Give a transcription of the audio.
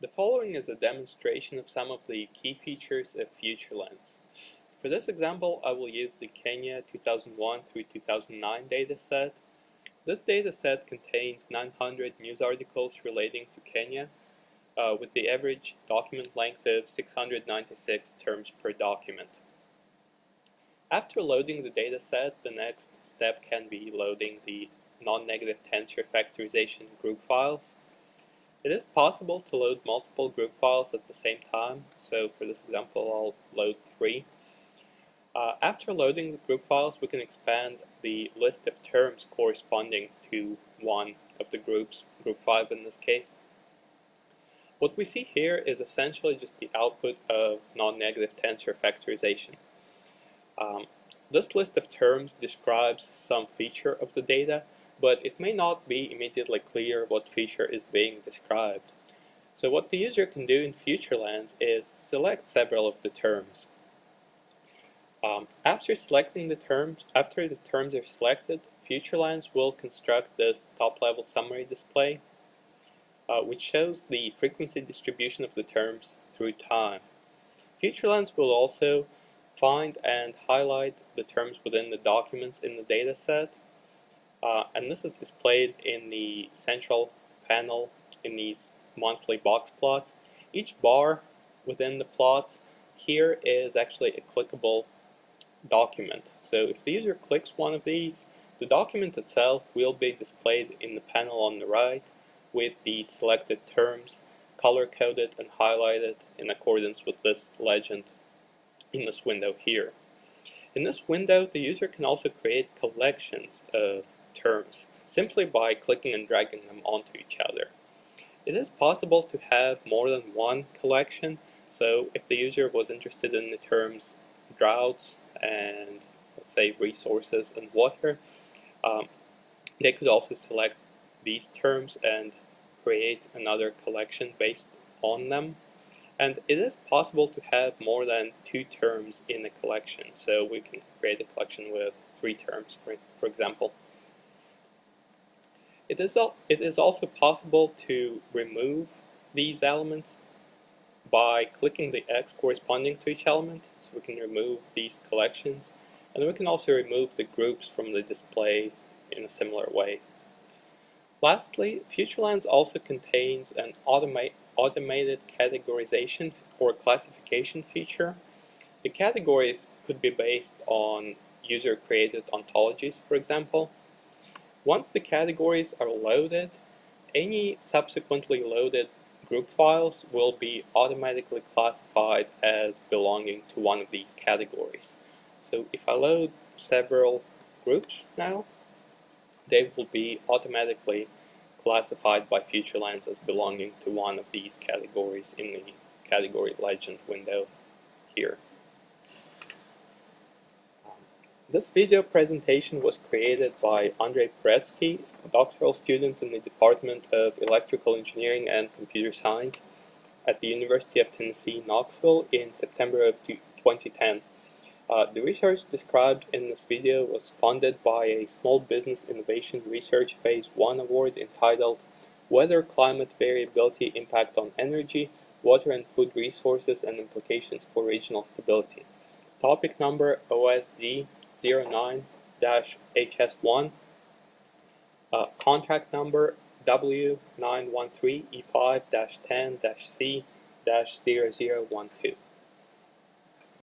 The following is a demonstration of some of the key features of FutureLens. For this example, I will use the Kenya 2001 through 2009 dataset. This dataset contains 900 news articles relating to Kenya, with the average document length of 696 terms per document. After loading the dataset, the next step can be loading the Nonnegative Tensor Factorization group files. It is possible to load multiple group files at the same time, so for this example I'll load 3. After loading the group files, we can expand the list of terms corresponding to one of the groups, group 5 in this case. What we see here is essentially just the output of non-negative tensor factorization. This list of terms describes some feature of the data, but it may not be immediately clear what feature is being described. So what the user can do in FutureLens is select several of the terms. After the terms are selected, FutureLens will construct this top-level summary display, which shows the frequency distribution of the terms through time. FutureLens will also find and highlight the terms within the documents in the dataset, and this is displayed in the central panel in these monthly box plots. Each bar within the plots here is actually a clickable document. So if the user clicks one of these, the document itself will be displayed in the panel on the right with the selected terms color-coded and highlighted in accordance with this legend in this window here. In this window, the user can also create collections of terms simply by clicking and dragging them onto each other. It is possible to have more than one collection, so if the user was interested in the terms droughts and, let's say, resources and water, they could also select these terms and create another collection based on them. And it is possible to have more than 2 terms in a collection, so we can create a collection with 3 terms, for example. It is also possible to remove these elements by clicking the X corresponding to each element, so we can remove these collections, and we can also remove the groups from the display in a similar way. Lastly, FutureLens also contains an automated categorization or classification feature. The categories could be based on user-created ontologies, for example. Once the categories are loaded, any subsequently loaded group files will be automatically classified as belonging to one of these categories. So if I load several groups now, they will be automatically classified by FutureLens as belonging to one of these categories in the category legend window here. This video presentation was created by Puretskiy, a doctoral student in the Department of Electrical Engineering and Computer Science at the University of Tennessee, Knoxville in September of 2010. The research described in this video was funded by a Small Business Innovation Research Phase 1 award entitled Weather Climate Variability Impact on Energy, Water and Food Resources and Implications for Regional Stability. Topic number OSD 09-HS1, contract number W913E5-10-C-0012.